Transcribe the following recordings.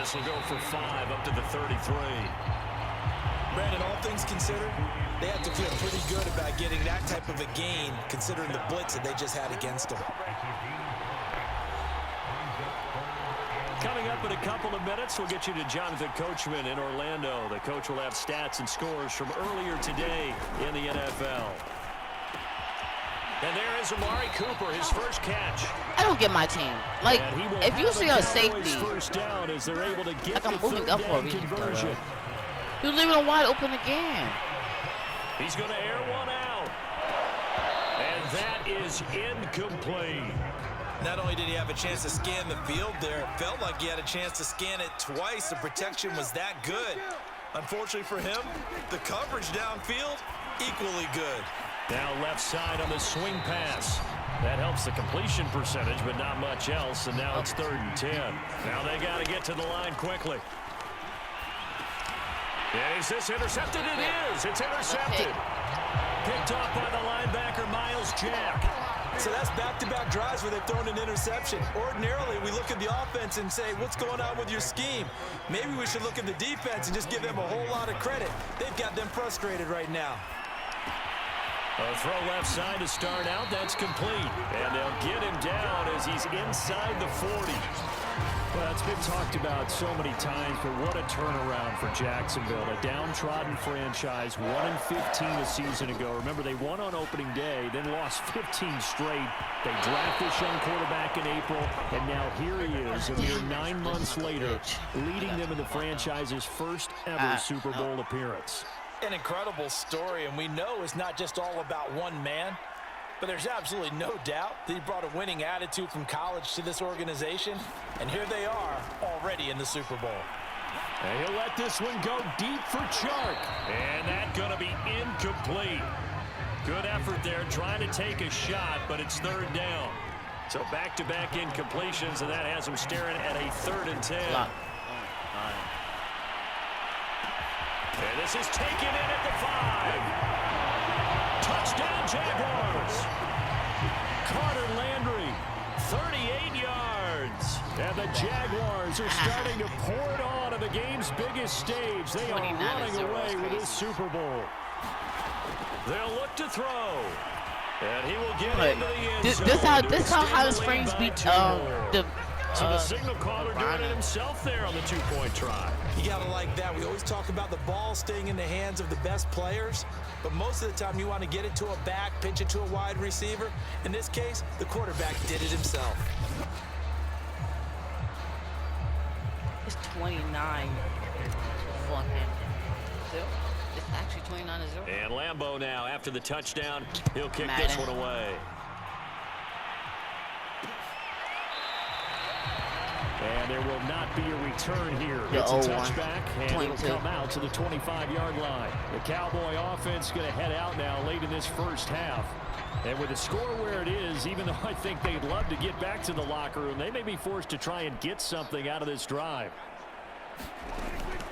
this will go for 5 up to the 33. Brandon, all things considered, they have to feel pretty good about getting that type of a gain, considering the blitz that they just had against them. Coming up in a couple of minutes, we'll get you to Jonathan Coachman in Orlando. The coach will have stats and scores from earlier today in the NFL. And there is Amari Cooper, his first catch. I don't get my team. Like, if you see a safety, first down as they're able to get like I'm moving up for a conversion. You're leaving them wide open again. He's going to air one out. And that is incomplete. Not only did he have a chance to scan the field there, it felt like he had a chance to scan it twice. The protection was that good. Unfortunately for him, the coverage downfield, equally good. Now left side on the swing pass. That helps the completion percentage, but not much else. And now it's 3rd and 10. Now they got to get to the line quickly. Is this intercepted? It is. It's intercepted. Picked off by the linebacker, Miles Jack. So that's back-to-back drives where they've thrown an interception. Ordinarily, we look at the offense and say, what's going on with your scheme? Maybe we should look at the defense and just give them a whole lot of credit. They've got them frustrated right now. A throw left side to start out. That's complete. And they'll get him down as he's inside the 40. Well, it's been talked about so many times, but what a turnaround for Jacksonville. A downtrodden franchise, 1-15 a season ago. Remember, they won on opening day, then lost 15 straight. They drafted this young quarterback in April, and now here he is, a mere 9 months later, leading them in the franchise's first ever Super Bowl appearance. An incredible story, and we know it's not just all about one man. But there's absolutely no doubt that he brought a winning attitude from college to this organization. And here they are, already in the Super Bowl. And he'll let this one go deep for Chark. And that's going to be incomplete. Good effort there, trying to take a shot, but it's 3rd down. So back-to-back incompletions, and that has him staring at a 3rd and 10. And this is taken in at the 5. Touchdown, Jaguars. Carter Landry, 38 yards. And the Jaguars are starting to pour it on the game's biggest stage. They are running away with this Super Bowl. They'll look to throw. And he will get into the end zone. This how Highland Springs beat So the signal caller doing it himself there on the 2-point try. You got to like that. We always talk about the ball staying in the hands of the best players, but most of the time you want to get it to a back, pitch it to a wide receiver. In this case, the quarterback did it himself. It's 29. It's actually 29-0. And Lambeau now, after the touchdown, he'll kick this one away. And there will not be a return here. It's a touchback, and it'll come out to the 25-yard line. The Cowboy offense going to head out now late in this first half. And with the score where it is, even though I think they'd love to get back to the locker room, they may be forced to try and get something out of this drive.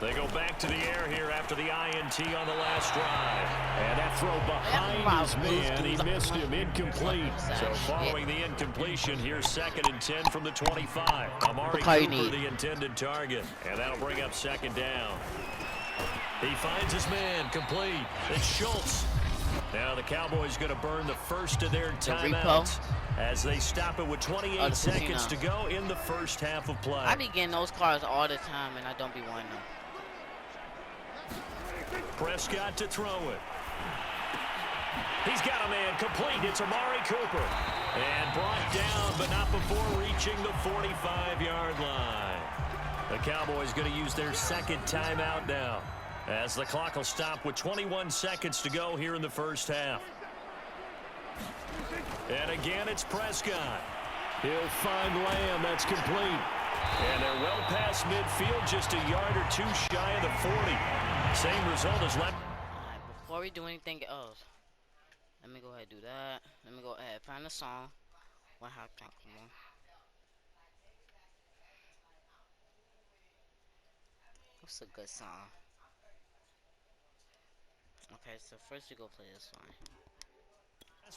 They go back to the air here after the INT on the last drive. And that throw behind his man, he missed him, incomplete. So following the incompletion, here's 2nd and 10 from the 25. Amari Cooper, the intended target. And that'll bring up 2nd down. He finds his man, complete. It's Schultz. Now the Cowboys going to burn the first of their timeouts as they stop it with 28 seconds to go in the first half of play. I be getting those calls all the time, and I don't be wanting them. Prescott to throw it. He's got a man complete. It's Amari Cooper. And brought down, but not before reaching the 45-yard line. The Cowboys going to use their 2nd timeout now, as the clock will stop with 21 seconds to go here in the first half. And again, it's Prescott. He'll find Lamb. That's complete. And they're well past midfield, just a yard or two shy of the 40. Same result as left. Before we do anything else, let me go ahead and do that. Let me go ahead and find a song. Come on. What's a good song? Okay, so first we go play this song.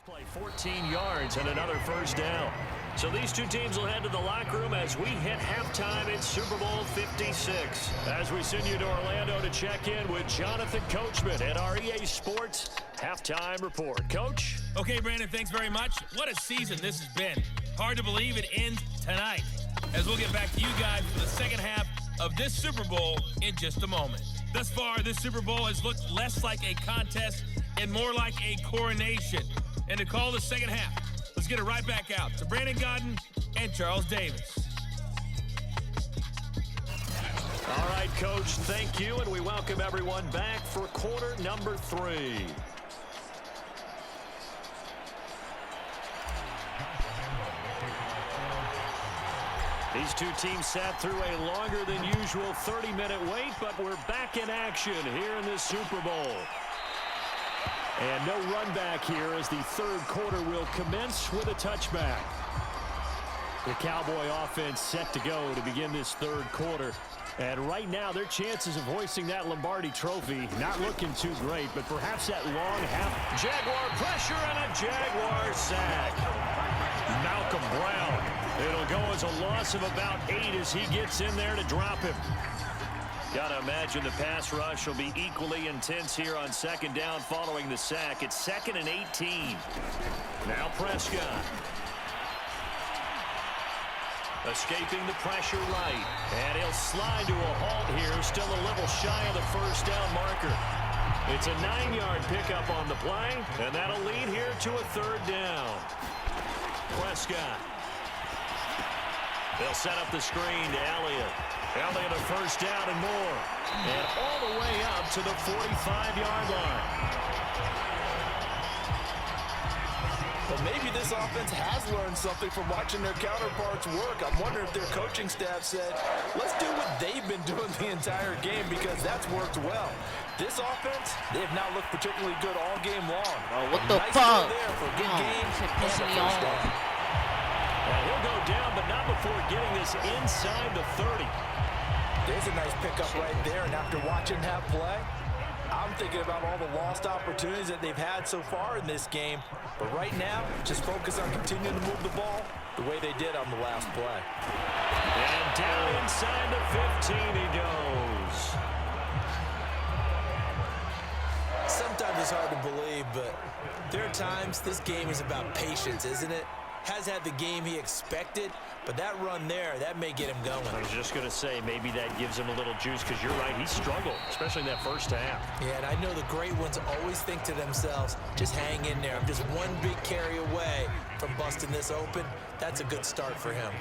Play 14 yards and another first down. So these two teams will head to the locker room as we hit halftime in Super Bowl 56. As we send you to Orlando to check in with Jonathan Coachman at our EA Sports Halftime Report. Coach? Okay, Brandon, thanks very much. What a season this has been. Hard to believe it ends tonight, as we'll get back to you guys for the second half of this Super Bowl in just a moment. Thus far, this Super Bowl has looked less like a contest and more like a coronation. And to call the second half, let's get it right back out to Brandon Godden and Charles Davis. All right, Coach, thank you, and we welcome everyone back for quarter number 3. These two teams sat through a longer than usual 30-minute wait, but we're back in action here in this Super Bowl. And no run back here as the third quarter will commence with a touchback. The Cowboy offense set to go to begin this third quarter. And right now, their chances of hoisting that Lombardi trophy not looking too great, but perhaps that long half. Jaguar pressure and a Jaguar sack. Malcolm Brown. It'll go as a loss of about 8 as he gets in there to drop him. Got to imagine the pass rush will be equally intense here on second down following the sack. It's 2nd and 18. Now Prescott. Escaping the pressure right. And he'll slide to a halt here. Still a little shy of the first down marker. It's a 9-yard pickup on the play. And that'll lead here to a third down. Prescott. They'll set up the screen to Elliott. Elliott a first down and more. And all the way up to the 45-yard line. Well, maybe this offense has learned something from watching their counterparts work. I'm wondering if their coaching staff said, let's do what they've been doing the entire game, because that's worked well. This offense, they have not looked particularly good all game long. Oh, what the nice fuck? There for a good game. Pissing me off. And he'll go down, but not before getting this inside the 30. There's a nice pickup right there, and after watching that play, I'm thinking about all the lost opportunities that they've had so far in this game. But right now, just focus on continuing to move the ball the way they did on the last play. And down inside the 15 he goes. Sometimes it's hard to believe, but there are times this game is about patience, isn't it? Has had the game he expected, but that run there, that may get him going. I was just going to say, maybe that gives him a little juice, because you're right, he struggled, especially in that first half. Yeah, and I know the great ones always think to themselves, just hang in there. I'm just one big carry away from busting this open. That's a good start for him.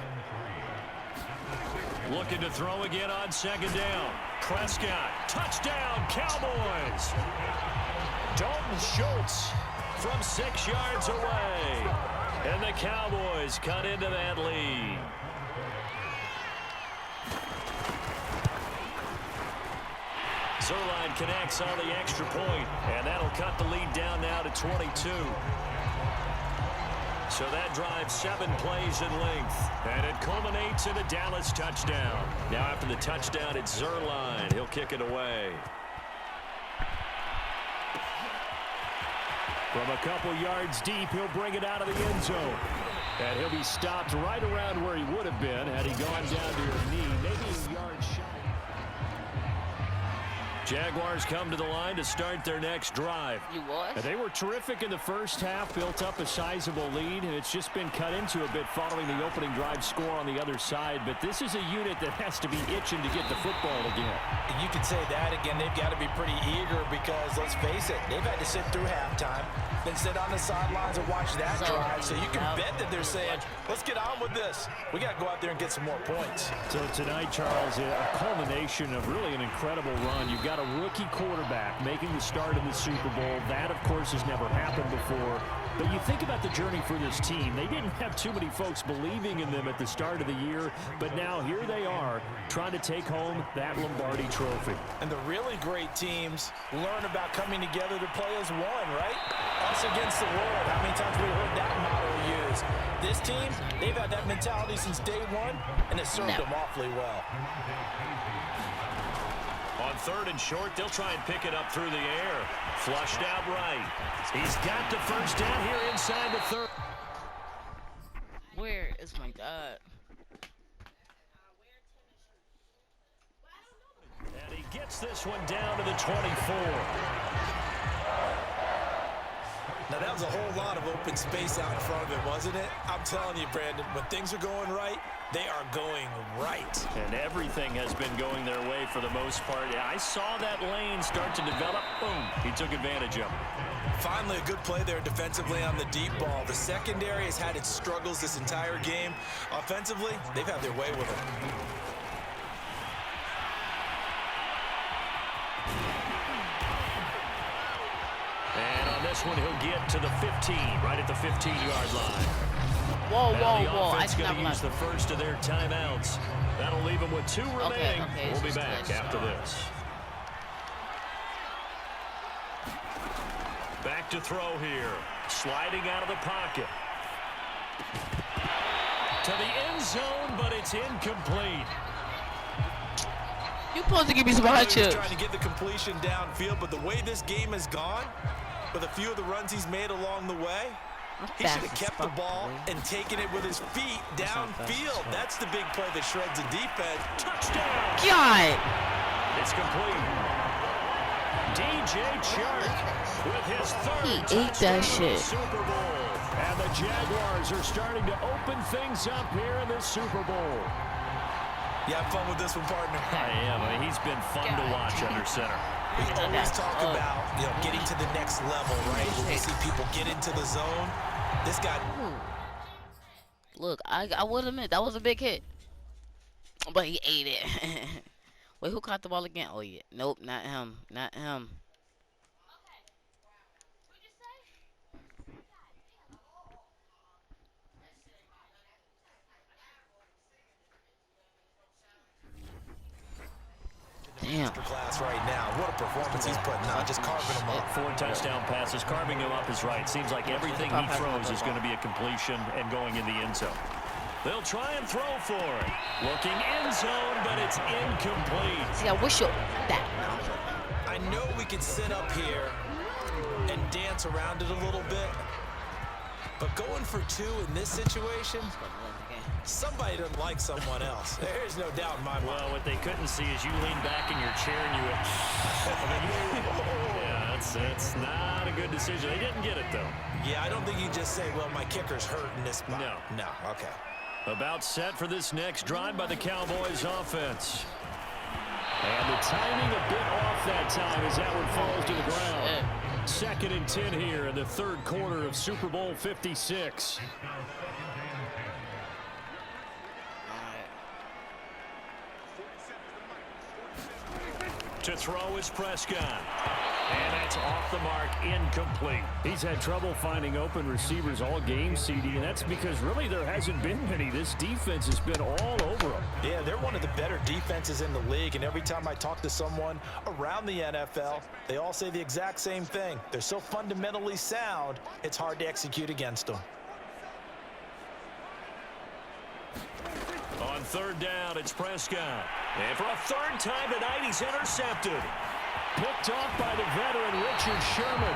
Looking to throw again on second down. Prescott, touchdown, Cowboys. Dalton Schultz from 6 yards away. And the Cowboys cut into that lead. Zerline connects on the extra point, and that'll cut the lead down now to 22. So that drives 7 plays in length, and it culminates in a Dallas touchdown. Now after the touchdown, it's Zerline. He'll kick it away. From a couple yards deep, he'll bring it out of the end zone. And he'll be stopped right around where he would have been had he gone down to his knee, maybe a yard shy. Jaguars come to the line to start their next drive. And they were terrific in the first half, built up a sizable lead, and it's just been cut into a bit following the opening drive score on the other side. But this is a unit that has to be itching to get the football again. You could say that again. They've got to be pretty eager because, let's face it, they've had to sit through halftime, then sit on the sidelines and watch that drive. So you can bet that they're saying, let's get on with this. We got to go out there and get some more points. So tonight, Charles, a culmination of really an incredible run. You've got a rookie quarterback making the start in the Super Bowl. That, of course, has never happened before. But you think about the journey for this team. They didn't have too many folks believing in them at the start of the year, but now here they are trying to take home that Lombardi trophy. And the really great teams learn about coming together to play as one, right? Us against the world. How many times have we heard that motto used? This team, they've had that mentality since day one, and it served them awfully well. On 3rd and short, they'll try and pick it up through the air. Flushed out right. He's got the first down here inside the 3rd. Where is my dad? And he gets this one down to the 24. Now, that was a whole lot of open space out in front of him, wasn't it? I'm telling you, Brandon, when things are going right, they are going right. And everything has been going their way for the most part. I saw that lane start to develop. Boom. He took advantage of it. Finally, a good play there defensively on the deep ball. The secondary has had its struggles this entire game. Offensively, they've had their way with it. And on this one, he'll get to the 15, right at the 15-yard line. Whoa, Now whoa, whoa. the offense going to use the first of their timeouts. That'll leave them with 2 remaining. Okay, we'll be back after this. Back to throw here. Sliding out of the pocket. To the end zone, but it's incomplete. You're supposed to give me some hot chips. Trying to get the completion downfield, but the way this game has gone, with a few of the runs he's made along the way, he should have kept the ball and taken it with his feet downfield. That's the big play that shreds the defense. Touchdown! God! It's complete. DJ Chark with his 3rd He ate that shit. Super Bowl. And the Jaguars are starting to open things up here in the Super Bowl. You have fun with this one, partner? I am. I mean, he's been fun to watch under center. We always talk about, getting to the next level, right? When we see people get into the zone, this guy. Look, I would admit that was a big hit, but he ate it. Wait, who caught the ball again? Oh yeah, nope, not him, not him. Damn. Class right now. What a performance he's putting on, just carving them up. 4 touchdown passes, carving him up is right. Seems like everything he throws is going to be a completion and going in the end zone. They'll try and throw for it. Looking end zone, but it's incomplete. See, I wish you that. I know we could sit up here and dance around it a little bit, but going for 2 in this situation, somebody doesn't like someone else. There's no doubt in my mind. Well, what they couldn't see is you lean back in your chair and you yeah, that's not a good decision. They didn't get it, though. Yeah, I don't think you just say, well, my kicker's hurt in this spot. No, okay. About set for this next drive by the Cowboys offense. And the timing a bit off that time as that one falls to the ground. 2nd and 10 here in the 3rd quarter of Super Bowl 56. To throw is Prescott. And that's off the mark, incomplete. He's had trouble finding open receivers all game, CD, and that's because really there hasn't been many. This defense has been all over them. Yeah, they're one of the better defenses in the league, and every time I talk to someone around the NFL, they all say the exact same thing. They're so fundamentally sound, it's hard to execute against them. On 3rd down, it's Prescott. And for a 3rd time tonight, he's intercepted. Picked off by the veteran Richard Sherman.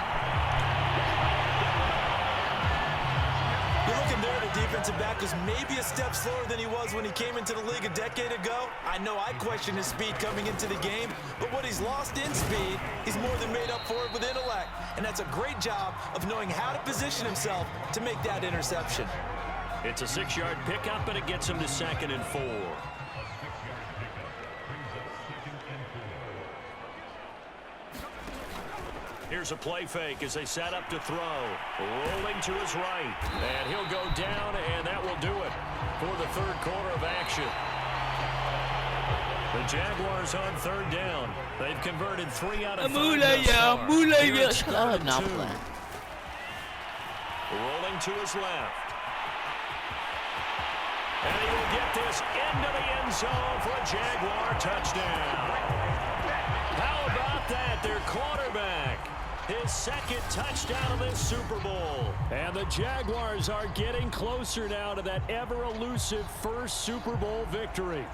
You're looking there, the defensive back is maybe a step slower than he was when he came into the league a decade ago. I know I questioned his speed coming into the game, but what he's lost in speed, he's more than made up for it with intellect. And that's a great job of knowing how to position himself to make that interception. It's a 6-yard pickup, but it gets him to 2nd and 4. Here's a play fake as they set up to throw. Rolling to his right. And he'll go down, and that will do it for the 3rd quarter of action. The Jaguars on 3rd down. They've converted 3 out of 5 thus far. Here it's 3rd and 2. Rolling to his left. And he will get this into the end zone for a Jaguar touchdown. How about that? Their quarterback. His 2nd touchdown of this Super Bowl. And the Jaguars are getting closer now to that ever-elusive 1st Super Bowl victory.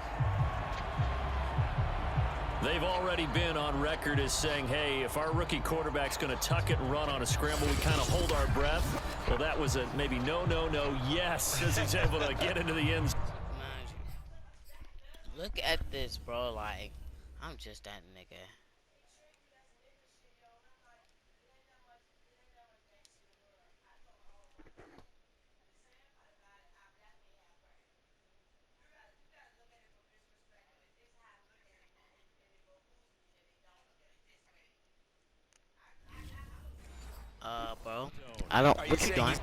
They've already been on record as saying, hey, if our rookie quarterback's going to tuck it and run on a scramble, we kind of hold our breath. Well, that was a maybe no, yes, as he's able to get into the end zone. Look at this, bro. Like, I'm just that nigga. Bro. I don't. What you doing?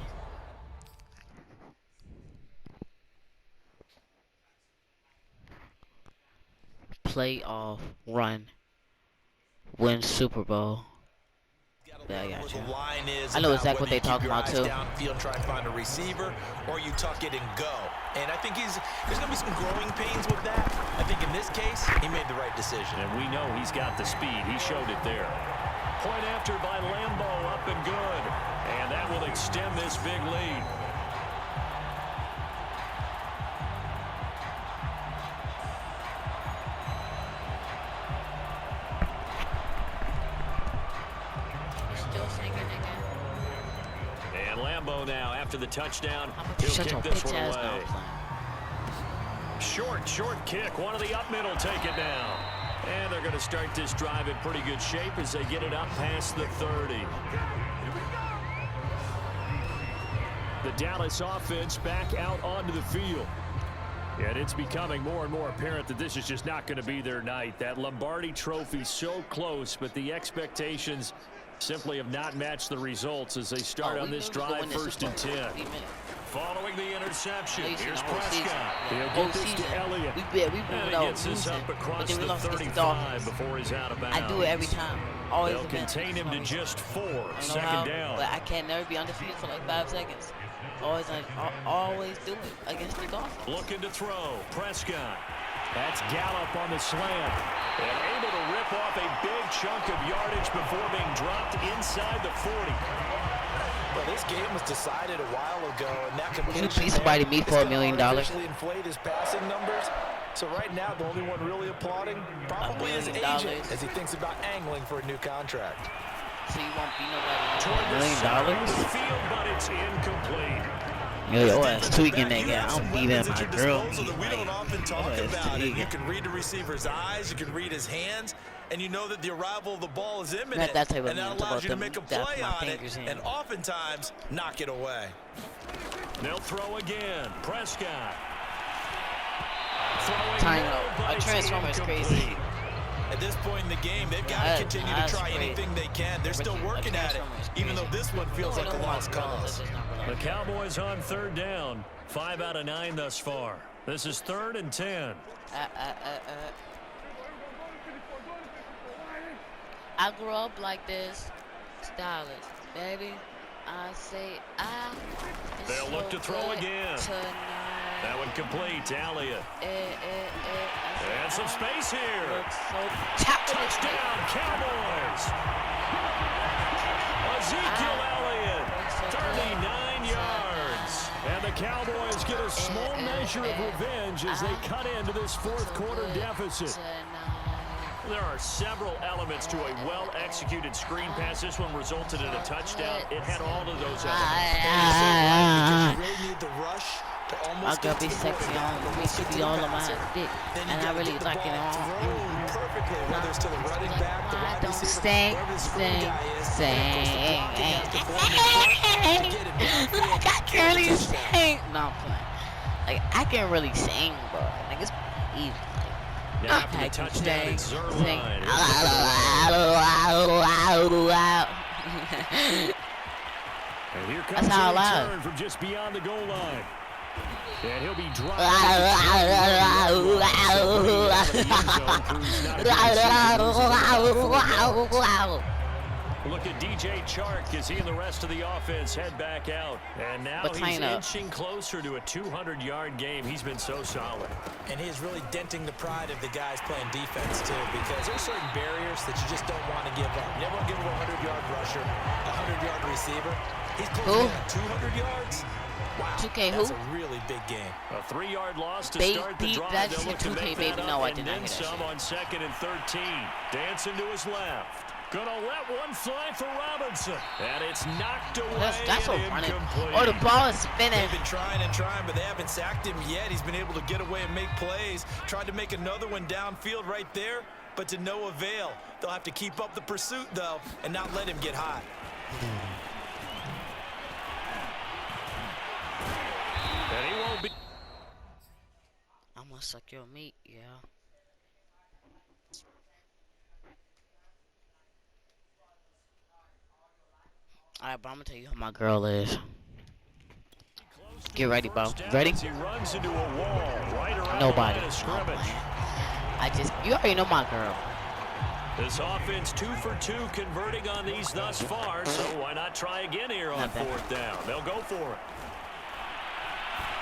Playoff run. Win Super Bowl. Yeah, I got you. I know exactly what they're talking about too. Downfield, try and find a receiver, or you tuck it and go. And I think there's going to be some growing pains with that. I think in this case, he made the right decision. And we know he's got the speed. He showed it there. Point after by Lambeau, up and good. And that will extend this big lead. And Lambeau now, after the touchdown, he'll kick this one away. Short kick. One of the up middle take it down. And they're going to start this drive in pretty good shape as they get it up past the 30. The Dallas offense back out onto the field. And it's becoming more and more apparent that this is just not going to be their night. That Lombardi trophy so close, but the expectations simply have not matched the results as they start on this drive, 1st and 10. Following the interception, here's Prescott. He'll get this to Elliott. We gets this up across the 35 before he's out of bounds. I do it every time. Always. They'll contain him to just 4. Second down. But I can't never be undefeated for like 5 seconds. Always do it against the Dolphins. Looking to throw. Prescott. That's Gallup on the slant. And able to rip off a big chunk of yardage before being dropped inside the 40. Well, this game was decided a while ago, and that completion Can you please somebody meet for $1 million? Officially inflate his passing numbers. So right now, the only one really applauding probably his agent as he thinks about angling for a new contract. So you won't be nobody. $1 million field, but it's incomplete. Yo, ass tweaking that guy. I'm beating my girl. We don't often talk about it. You can read the receiver's eyes, you can read his hands, and you know that the arrival of the ball is imminent. That and that allows you to make a play on it, and oftentimes knock it away. They'll throw again. Prescott. Our transformer is crazy. At this point in the game, they've got to continue to try anything they can. They're still working at it, even though this one feels like a lost cause. The Cowboys on 3rd down. 5 out of 9 thus far. This is 3rd and 10. I grew up like this. Stylish, baby. I say They'll look to throw again. Tonight. That one complete. Elliott. And some space here. Touchdown, Cowboys. Ezekiel Elliott, 39 yards. And the Cowboys get a small measure of revenge as they cut into this 4th quarter deficit. There are several elements to a well-executed screen pass. This one resulted in a touchdown. It had all of those elements. You really need the rush. I gotta be sexy on me, should be all on my dick, and I really like it on. Perfectly, whether it's to the running back, the wide receiver, sing. Like I can really sing. No, I'm playing. Like I can really sing, bro. Like it's easy. Now after the touchdown, it's Zerline. And here comes the return from just beyond the goal line. And he'll be driving. Look at DJ Chark as he and the rest of the offense head back out. And now he's inching closer to a 200-yard game. He's been so solid. And he is really denting the pride of the guys playing defense, too, because there's certain barriers that you just don't want to give up. You never want to give up a 100-yard rusher, a 100-yard receiver. He's close to 200 yards. Wow, 2K that's who? a really big game. A 3-yard loss to They start the beat drive. that They'll look shit, to 2K, make baby. that No, up I and did not then hear that some shit. on 2nd and 13. Dancing to his left. Gonna let one fly for Robinson. And it's knocked away. That's a and running. incomplete. Or the ball is spinning. They've been trying and trying, but they haven't sacked him yet. He's been able to get away and make plays. Tried to make another one downfield right there, but to no avail. They'll have to keep up the pursuit, though, and not let him get hot. And he won't be. I'm gonna suck your meat, yeah. Alright, but I'm gonna tell you who my girl is. Get ready, bro. Ready? He runs into a wall right around Nobody. the line of scrimmage. You already know my girl. This offense 2 for 2 converting on these thus far, so why not try again here on 4th down? They'll go for it.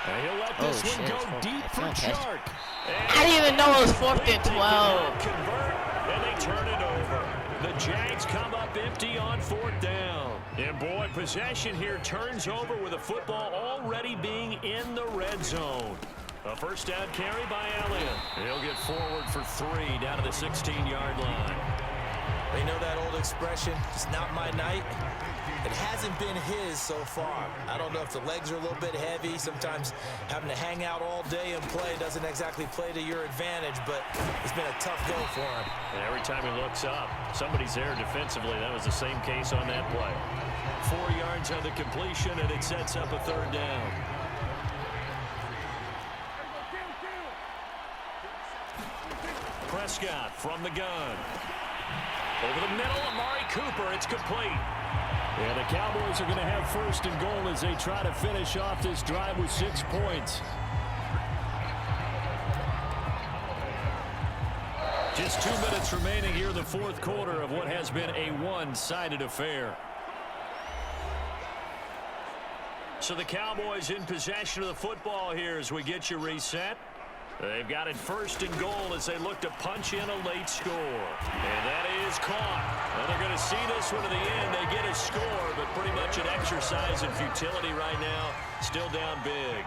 And he'll let this one go deep for Chark. I didn't even know it was 4th and 12. Convert, and they turn it over. The Jags come up empty on 4th down. And boy, possession here turns over with the football already being in the red zone. A first down carry by Elliott. He'll get forward for 3 down to the 16-yard line. They know that old expression, it's not my night. It hasn't been his so far. I don't know if the legs are a little bit heavy. Sometimes having to hang out all day and play doesn't exactly play to your advantage, but it's been a tough go for him. And every time he looks up, somebody's there defensively. That was the same case on that play. 4 yards on the completion, and it sets up a 3rd down. Prescott from the gun. Over the middle, Amari Cooper. It's complete. And the Cowboys are going to have 1st and goal as they try to finish off this drive with 6 points. Just 2 minutes remaining here in the 4th quarter of what has been a one-sided affair. So the Cowboys in possession of the football here as we get you reset. They've got it 1st and goal as they look to punch in a late score. And that is caught. Well, they're going to see this one to the end. They get a score, but pretty much an exercise in futility right now. Still down big.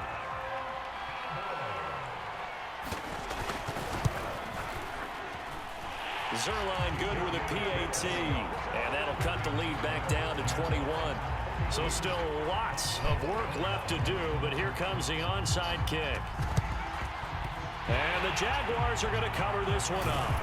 Zerline good with a PAT. And that'll cut the lead back down to 21. So still lots of work left to do, but here comes the onside kick. And the Jaguars are going to cover this one up.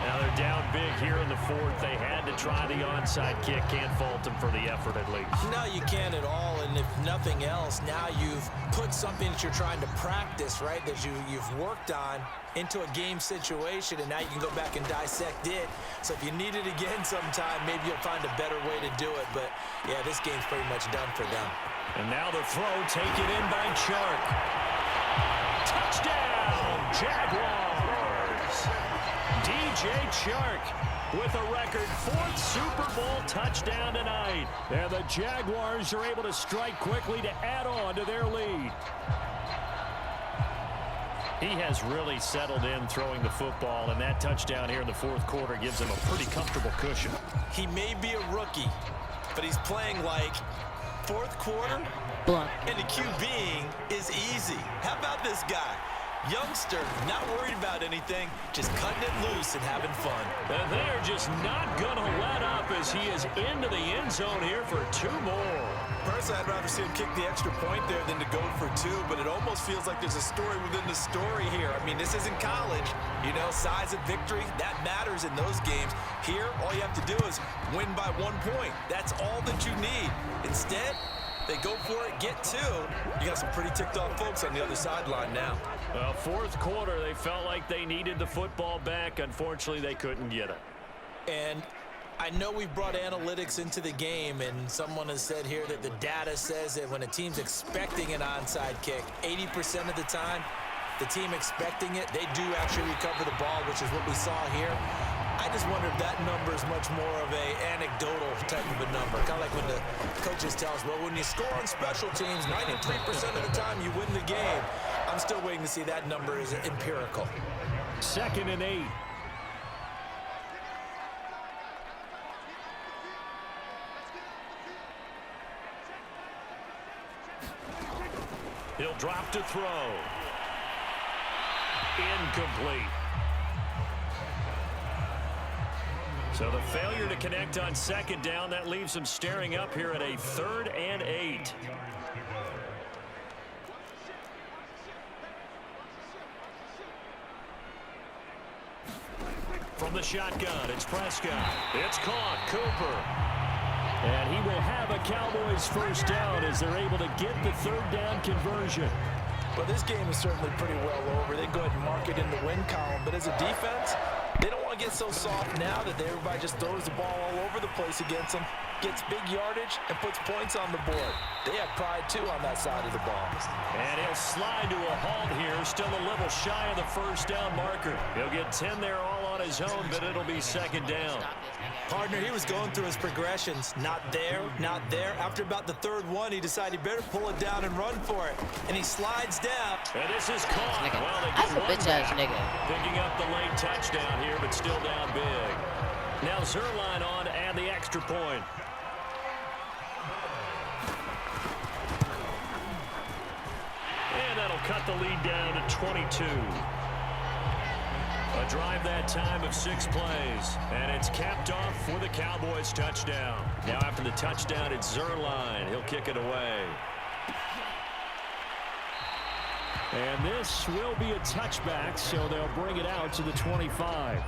Now they're down big here in the 4th. They had to try the onside kick. Can't fault them for the effort at least. No, you can't at all. And if nothing else, now you've put something that you're trying to practice, right, that you've worked on into a game situation, and now you can go back and dissect it. So if you need it again sometime, maybe you'll find a better way to do it. But, yeah, this game's pretty much done for them. And now the throw taken in by Chark. Touchdown, Jaguars! DJ Chark with a record 4th Super Bowl touchdown tonight. And the Jaguars are able to strike quickly to add on to their lead. He has really settled in throwing the football, and that touchdown here in the 4th quarter gives him a pretty comfortable cushion. He may be a rookie, but he's playing like 4th quarter, and the QBing is easy. How about this guy? Youngster, not worried about anything, just cutting it loose and having fun. And they're just not going to let up as he is into the end zone here for 2 more. Personally, I'd rather see him kick the extra point there than to go for 2, but it almost feels like there's a story within the story here. I mean, this isn't college. You know, size of victory, that matters in those games. Here, all you have to do is win by 1 point. That's all that you need. Instead, they go for it, get 2. You got some pretty ticked off folks on the other sideline now. 4th quarter, they felt like they needed the football back. Unfortunately, they couldn't get it. And I know we've brought analytics into the game, and someone has said here that the data says that when a team's expecting an onside kick, 80% of the time, the team expecting it, they do actually recover the ball, which is what we saw here. I just wonder if that number is much more of a anecdotal type of a number. Kind of like when the coaches tell us, well, when you score on special teams, 93% of the time you win the game. I'm still waiting to see that number is empirical. 2nd and 8. He'll drop to throw. Incomplete. So the failure to connect on second down, that leaves him staring up here at a 3rd and 8. From the shotgun, it's Prescott. It's caught. Cooper. And he will have a Cowboys first down as they're able to get the 3rd down conversion. But this game is certainly pretty well over. They go ahead and mark it in the win column. But as a defense, they don't want to get so soft now that everybody just throws the ball all over the place against them, gets big yardage, and puts points on the board. They have pride, too, on that side of the ball. And he'll slide to a halt here, still a little shy of the first down marker. He'll get 10 there all on his own, but it'll be second down. Partner, he was going through his progressions. Not there, not there. After about the 3rd one, he decided he better pull it down and run for it. And he slides down. And this is caught. Well, That's a bitch-ass nigga. Picking up the late touchdown here, but still down big. Now Zerline on to add the extra point. And that'll cut the lead down to 22. A drive that time of 6 plays. And it's capped off with a Cowboys touchdown. Now after the touchdown, it's Zerline. He'll kick it away. And this will be a touchback, so they'll bring it out to the 25.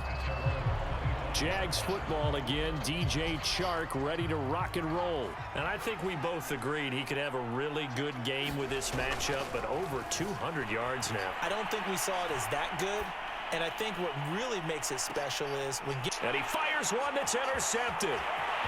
Jags football again. DJ Chark ready to rock and roll. And I think we both agreed he could have a really good game with this matchup, but over 200 yards now. I don't think we saw it as that good. And I think what really makes it special is when... And he fires one that's intercepted.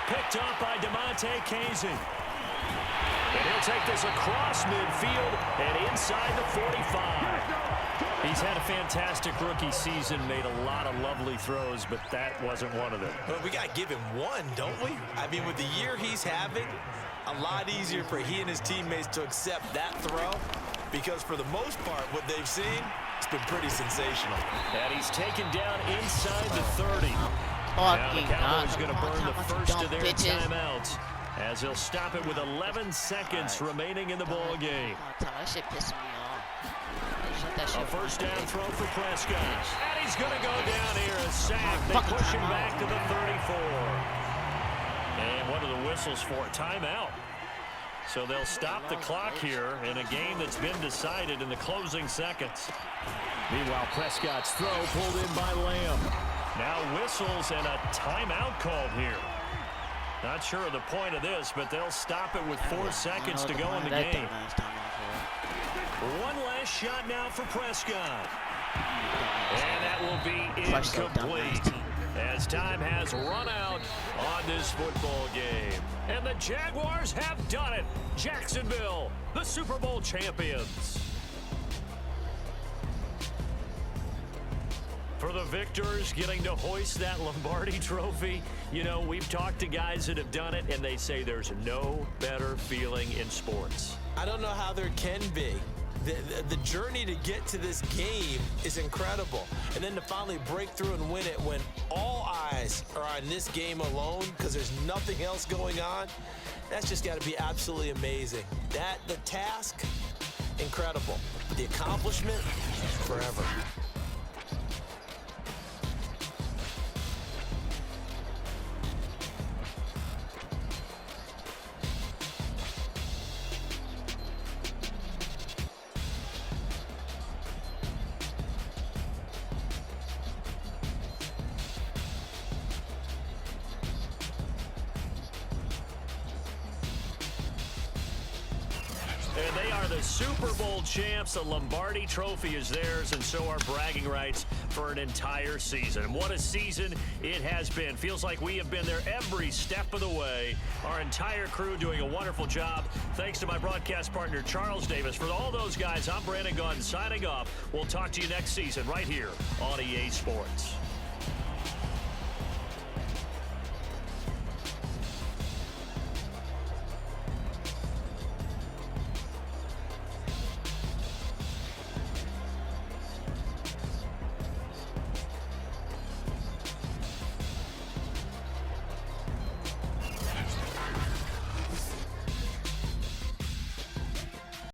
Picked up by DeMonte Casey. And he'll take this across midfield and inside the 45. He's had a fantastic rookie season, made a lot of lovely throws, but that wasn't one of them. But we got to give him one, don't we? I mean, with the year he's having, a lot easier for he and his teammates to accept that throw, because for the most part, what they've seen, it's been pretty sensational. And he's taken down inside the 30. Now the Cowboys going to burn the first of their timeouts, as he'll stop it with 11 seconds remaining in the ball game. That shit pissing me off. A first down throw for Prescott. And he's going to go down here, a sack. They push him back to the 34. And what are the whistles for? Timeout. So they'll stop the clock here in a game that's been decided in the closing seconds. Meanwhile, Prescott's throw pulled in by Lamb. Now whistles and a timeout called here. Not sure of the point of this, but they'll stop it with 4 seconds to go in the game. One last shot now for Prescott. And that will be incomplete, as time has run out on this football game. And the Jaguars have done it. Jacksonville, the Super Bowl champions. For the victors, getting to hoist that Lombardi trophy, you know, we've talked to guys that have done it, and they say there's no better feeling in sports. I don't know how there can be. The journey to get to this game is incredible. And then to finally break through and win it when all eyes are on this game alone because there's nothing else going on, that's just got to be absolutely amazing. The task, incredible. The accomplishment, forever. And they are the Super Bowl champs. The Lombardi trophy is theirs, and so are bragging rights for an entire season. What a season it has been. Feels like we have been there every step of the way. Our entire crew doing a wonderful job. Thanks to my broadcast partner, Charles Davis. For all those guys, I'm Brandon Gaudin signing off. We'll talk to you next season right here on EA Sports.